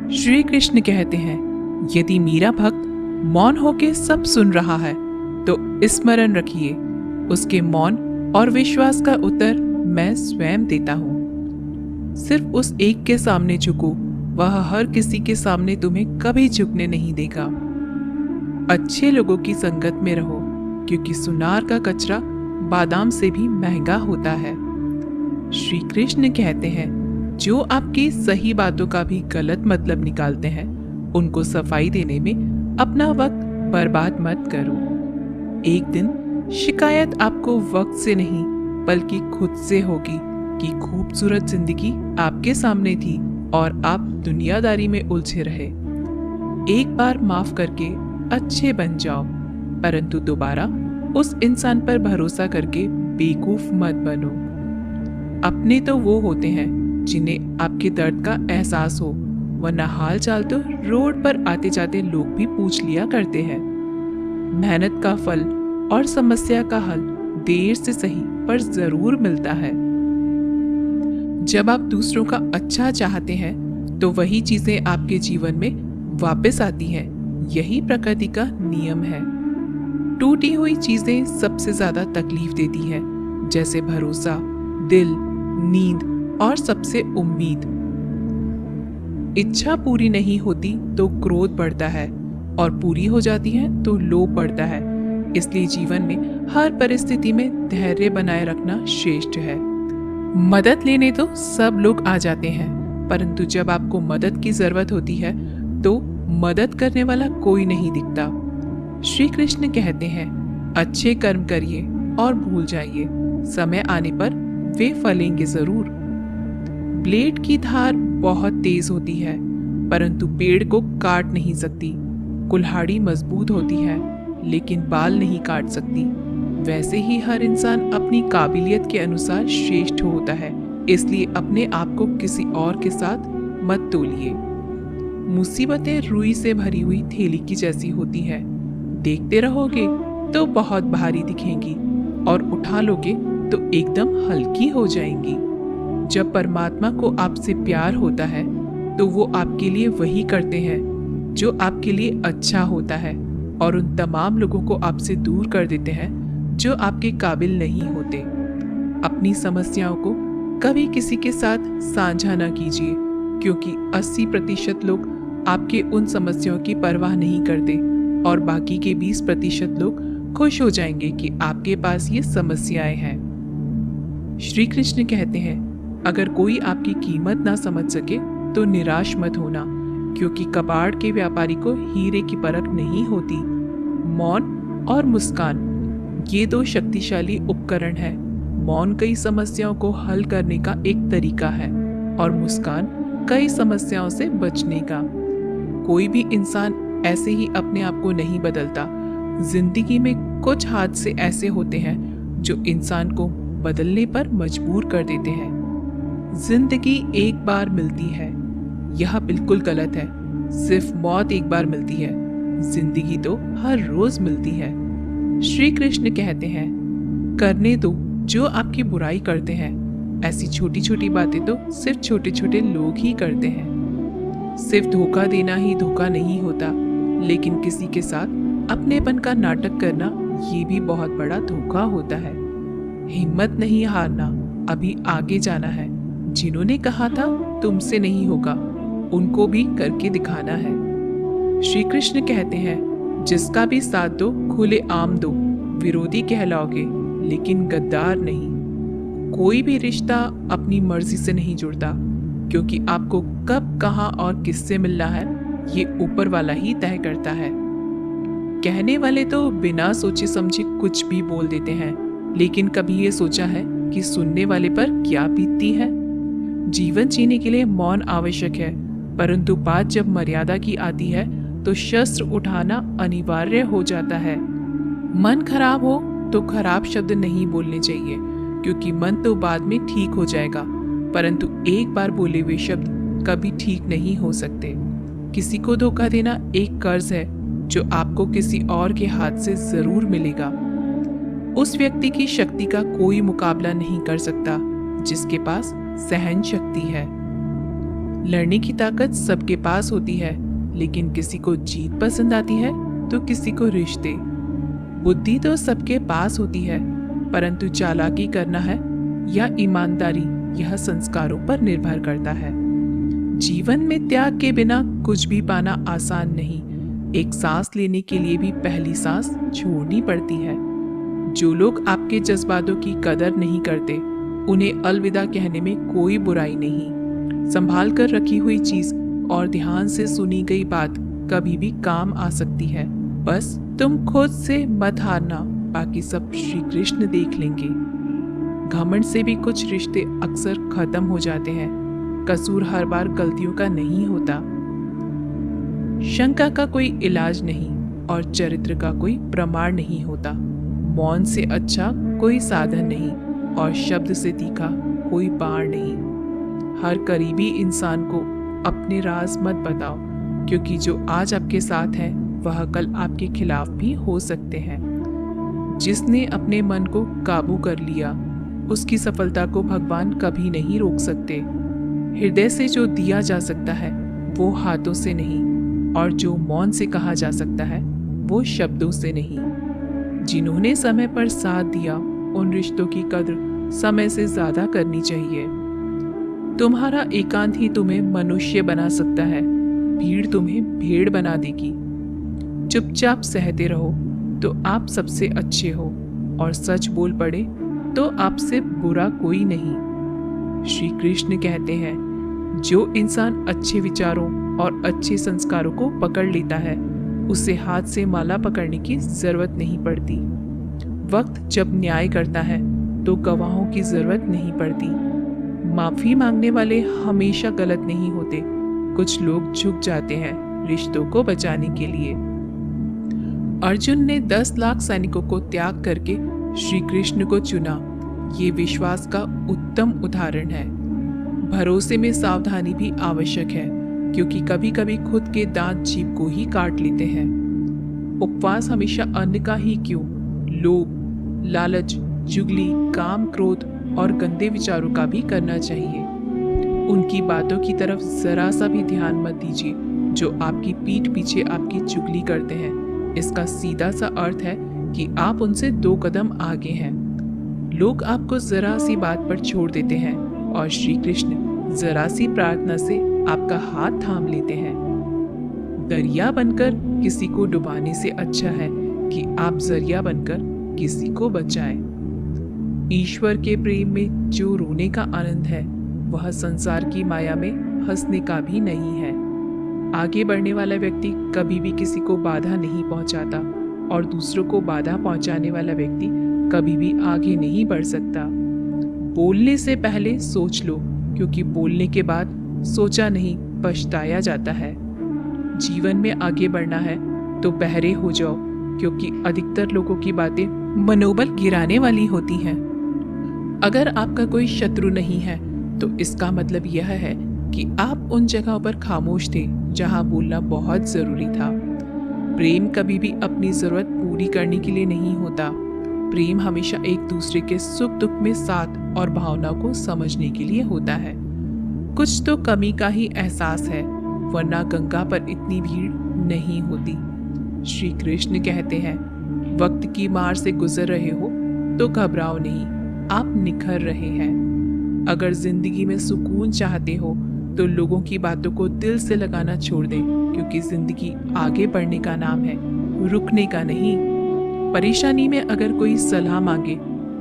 श्री कृष्ण कहते हैं, यदि मेरा भक्त मौन होके सब सुन रहा है तो स्मरण रखिए, उसके मौन और विश्वास का उत्तर मैं स्वयं देता हूँ। सिर्फ उस एक के सामने झुको, वह हर किसी के सामने तुम्हें कभी झुकने नहीं देगा। अच्छे लोगों की संगत में रहो, क्योंकि सुनार का कचरा बादाम से भी महंगा होता है। श्री कृष्ण कहते हैं, जो आपकी सही बातों का भी गलत मतलब निकालते हैं, उनको सफाई देने में अपना वक्त बर्बाद मत करो। एक दिन शिकायत आपको वक्त से नहीं बल्कि खुद से होगी कि खूबसूरत जिंदगी आपके सामने थी और आप दुनियादारी में उलझे रहे। एक बार माफ करके अच्छे बन जाओ, परंतु दोबारा उस इंसान पर भरोसा करके बेवकूफ मत बनो। अपने तो वो होते हैं जिन्हें आपके दर्द का एहसास हो, वरना हाल चाल तो रोड पर आते जाते लोग भी पूछ लिया करते हैं। मेहनत का फल और समस्या का हल देर से सही पर जरूर मिलता है। जब आप दूसरों का अच्छा चाहते हैं तो वही चीजें आपके जीवन में वापस आती हैं। यही प्रकृति का नियम है। टूटी हुई चीजें सबसे ज्यादा तकलीफ देती हैं, जैसे भरोसा, दिल, नींद और सबसे उम्मीद। इच्छा पूरी नहीं होती तो क्रोध बढ़ता है, और पूरी हो जाती है तो लोभ बढ़ता है। इसलिए जीवन में हर परिस्थिति में धैर्य बनाए रखना श्रेष्ठ है। मदद लेने तो सब लोग आ जाते हैं, परंतु जब आपको मदद की जरूरत होती है तो मदद करने वाला कोई नहीं दिखता। श्री कृष्ण कहते हैं, अच्छे कर्म करिए और भूल जाइए, समय आने पर वे फलेंगे जरूर। ब्लेड की धार बहुत तेज होती है, परंतु पेड़ को काट नहीं सकती। कुल्हाड़ी मजबूत होती है, लेकिन बाल नहीं काट सकती। वैसे ही हर इंसान अपनी काबिलियत के अनुसार श्रेष्ठ होता है, इसलिए अपने आप को किसी और के साथ मत तोलिए। मुसीबतें रुई से भरी हुई थैली की जैसी होती है, देखते रहोगे तो बहुत भारी दिखेंगी और उठा लोगे तो एकदम हल्की हो जाएंगी। जब परमात्मा को आपसे प्यार होता है तो वो आपके लिए वही करते हैं जो आपके लिए अच्छा होता है, और उन तमाम लोगों को आपसे दूर कर देते हैं जो आपके काबिल नहीं होते। अपनी समस्याओं को कभी किसी के साथ साझा न कीजिए, क्योंकि 80% लोग आपके उन समस्याओं की परवाह नहीं करते और बाकी के 20% लोग खुश हो जाएंगे कि आपके पास ये समस्याएं हैं। श्री कृष्ण कहते हैं, अगर कोई आपकी कीमत ना समझ सके तो निराश मत होना, क्योंकि कबाड़ के व्यापारी को हीरे की परख नहीं होती। मौन और मुस्कान, ये दो शक्तिशाली उपकरण हैं। मौन कई समस्याओं को हल करने का एक तरीका है और मुस्कान कई समस्याओं से बचने का। कोई भी इंसान ऐसे ही अपने आप को नहीं बदलता। जिंदगी में कुछ हादसे ऐसे होते हैं जो इंसान को बदलने पर मजबूर कर देते हैं। जिंदगी एक बार मिलती है, यह बिल्कुल गलत है। सिर्फ मौत एक बार मिलती है, जिंदगी तो हर रोज मिलती है। श्री कृष्ण कहते हैं, करने दो जो आपकी बुराई करते हैं। ऐसी छोटी छोटी बातें तो सिर्फ छोटे छोटे लोग ही करते हैं। सिर्फ धोखा देना ही धोखा नहीं होता, लेकिन किसी के साथ अपनेपन का नाटक करना ये भी बहुत बड़ा धोखा होता है। हिम्मत नहीं हारना, अभी आगे जाना है। जिन्होंने कहा था तुमसे नहीं होगा, उनको भी करके दिखाना है। श्री कृष्ण कहते हैं, जिसका भी साथ दो खुले आम दो, विरोधी कहलाओगे लेकिन गद्दार नहीं। कोई भी रिश्ता अपनी मर्जी से नहीं जुड़ता, क्योंकि आपको कब, कहां और किससे मिलना है ये ऊपर वाला ही तय करता है। कहने वाले तो बिना सोचे समझे कुछ भी बोल देते हैं, लेकिन कभी ये सोचा है कि सुनने वाले पर क्या बीतती है। जीवन जीने के लिए मौन आवश्यक है, परंतु बात जब मर्यादा की आती है तो शस्त्र उठाना अनिवार्य हो जाता है। मन खराब हो तो खराब शब्द नहीं बोलने चाहिए, क्योंकि मन तो बाद में ठीक हो जाएगा, परंतु एक बार बोले हुए शब्द कभी ठीक नहीं हो सकते। किसी को धोखा देना एक कर्ज है जो आपको किसी और के हाथ से जरूर मिलेगा। उस व्यक्ति की शक्ति का कोई मुकाबला नहीं कर सकता जिसके पास सहन शक्ति है। लड़ने की ताकत सबके पास होती है, लेकिन किसी को जीत पसंद आती है तो किसी को रिश्ते। बुद्धि तो सबके पास होती है, परंतु चालाकी करना है या ईमानदारी, यह संस्कारों पर निर्भर करता है। जीवन में त्याग के बिना कुछ भी पाना आसान नहीं। एक सांस लेने के लिए भी पहली सांस छोड़नी पड़ती है। जो लोग आपके जज्बातों की कदर नहीं करते, उन्हें अलविदा कहने में कोई बुराई नहीं। संभाल कर रखी हुई चीज और ध्यान से सुनी गई बात कभी भी काम आ सकती है। बस तुम खुद से मत हारना, बाकी सब श्री कृष्ण देख लेंगे। घमंड से भी कुछ रिश्ते अक्सर खत्म हो जाते हैं। कसूर हर बार गलतियों का नहीं होता। शंका का कोई इलाज नहीं और चरित्र का कोई प्रमाण नहीं होता। मौन से अच्छा कोई साधन नहीं और शब्द से तीखा कोई बाण नहीं। हर करीबी इंसान को अपने राज मत बताओ, क्योंकि जो आज आपके साथ है वह कल आपके खिलाफ भी हो सकते हैं। जिसने अपने मन को काबू कर लिया, उसकी सफलता को भगवान कभी नहीं रोक सकते। हृदय से जो दिया जा सकता है वो हाथों से नहीं, और जो मौन से कहा जा सकता है वो शब्दों से नहीं। जिन्होंने समय पर साथ दिया, उन रिश्तों की कद्र समय से ज्यादा करनी चाहिए। तुम्हारा एकांत ही तुम्हें मनुष्य बना सकता है, भीड़ तुम्हें भेड़ बना देगी। चुपचाप सहते रहो तो आप सबसे अच्छे हो, और सच बोल पड़े तो आपसे बुरा कोई नहीं। श्री कृष्ण कहते हैं, जो इंसान अच्छे विचारों और अच्छे संस्कारों को पकड़ लेता है, उसे हाथ से माला पकड़ने की जरूरत नहीं पड़ती। वक्त जब न्याय करता है तो गवाहों की जरूरत नहीं पड़ती। माफी मांगने वाले हमेशा गलत नहीं होते। कुछ लोग झुक जाते हैं रिश्तों को बचाने के लिए। अर्जुन ने 10 लाख सैनिकों को त्याग करके श्री कृष्ण को चुना। ये विश्वास का उत्तम उदाहरण है। भरोसे में सावधानी भी आवश्यक है, क्योंकि कभी कभी खुद के दांत जीभ को ही काट लेते हैं। उपवास हमेशा अन्न का ही क्यों, लोभ, लालच, जुगली, काम, क्रोध और गंदे विचारों का भी करना चाहिए। उनकी बातों की तरफ जरा सा भी ध्यान मत दीजिए जो आपकी पीठ पीछे आपकी चुगली करते हैं। इसका सीधा सा अर्थ है कि आप उनसे 2 कदम आगे हैं। लोग आपको जरा सी बात पर छोड़ देते हैं और श्री कृष्ण जरा सी प्रार्थना से आपका हाथ थाम लेते हैं। दरिया बनकर किसी को डुबाने से अच्छा है कि आप जरिया बनकर किसी को बचाएं। ईश्वर के प्रेम में जो रोने का आनंद है, वह संसार की माया में हंसने का भी नहीं है। आगे बढ़ने वाला व्यक्ति कभी भी किसी को बाधा नहीं पहुंचाता, और दूसरों को बाधा पहुंचाने वाला व्यक्ति कभी भी आगे नहीं बढ़ सकता। बोलने से पहले सोच लो, क्योंकि बोलने के बाद सोचा नहीं पछताया जाता है। जीवन में आगे बढ़ना है तो बहरे हो जाओ, क्योंकि अधिकतर लोगों की बातें मनोबल गिराने वाली होती हैं। अगर आपका कोई शत्रु नहीं है तो इसका मतलब यह है कि आप उन जगहों पर खामोश थे जहां बोलना बहुत जरूरी था। प्रेम कभी भी अपनी जरूरत पूरी करने के लिए नहीं होता। प्रेम हमेशा एक दूसरे के सुख दुख में साथ और भावना को समझने के लिए होता है। कुछ तो कमी का ही एहसास है, वरना गंगा पर इतनी भीड़ नहीं होती। श्री कृष्ण कहते हैं, वक्त की मार से गुजर रहे हो तो घबराओ नहीं, आप निखर रहे हैं। अगर जिंदगी में सुकून चाहते हो तो लोगों की बातों को दिल से लगाना छोड़ दें, क्योंकि जिंदगी आगे बढ़ने का नाम है, रुकने का नहीं। परेशानी में अगर कोई सलाह मांगे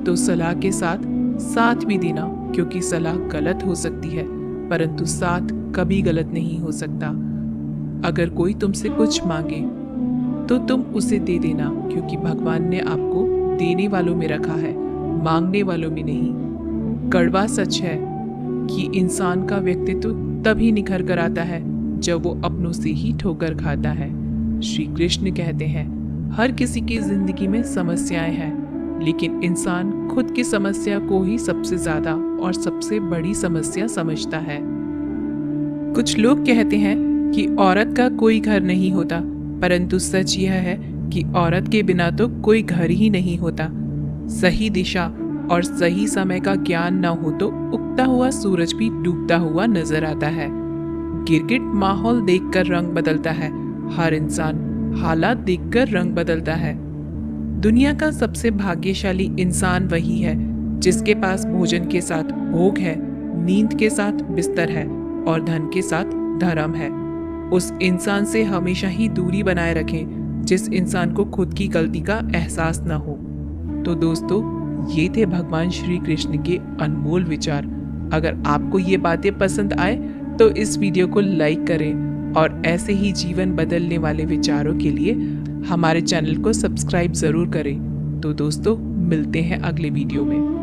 तो सलाह के साथ साथ भी देना, क्योंकि सलाह गलत हो सकती है परंतु साथ कभी गलत नहीं हो सकता। अगर कोई तुमसे कुछ मांगे तो तुम उसे दे देना, क्योंकि भगवान ने आपको देने वालों में रखा है, मांगने वालों में नहीं। कड़वा सच है कि इंसान का व्यक्तित्व तभी निखर कर आता है जब वो अपनों से ही ठोकर खाता है। श्री कृष्ण कहते हैं, हर किसी की जिंदगी में समस्याएं हैं, लेकिन इंसान खुद की समस्या को ही सबसे ज्यादा और सबसे बड़ी समस्या समझता है। कुछ लोग कहते हैं कि औरत का कोई घर नहीं होता, परंतु सच यह है कि औरत के बिना तो कोई घर ही नहीं होता। सही दिशा और सही समय का ज्ञान न हो तो उगता हुआ सूरज भी डूबता हुआ नजर आता है। गिरगिट माहौल देखकर रंग बदलता है, हर इंसान हालात देखकर रंग बदलता है। दुनिया का सबसे भाग्यशाली इंसान वही है जिसके पास भोजन के साथ भोग है, नींद के साथ बिस्तर है और धन के साथ धर्म है। उस इंसान से हमेशा ही दूरी बनाए रखें जिस इंसान को खुद की गलती का एहसास न हो। तो दोस्तों, ये थे भगवान श्री कृष्ण के अनमोल विचार। अगर आपको ये बातें पसंद आए तो इस वीडियो को लाइक करें और ऐसे ही जीवन बदलने वाले विचारों के लिए हमारे चैनल को सब्सक्राइब ज़रूर करें। तो दोस्तों, मिलते हैं अगले वीडियो में।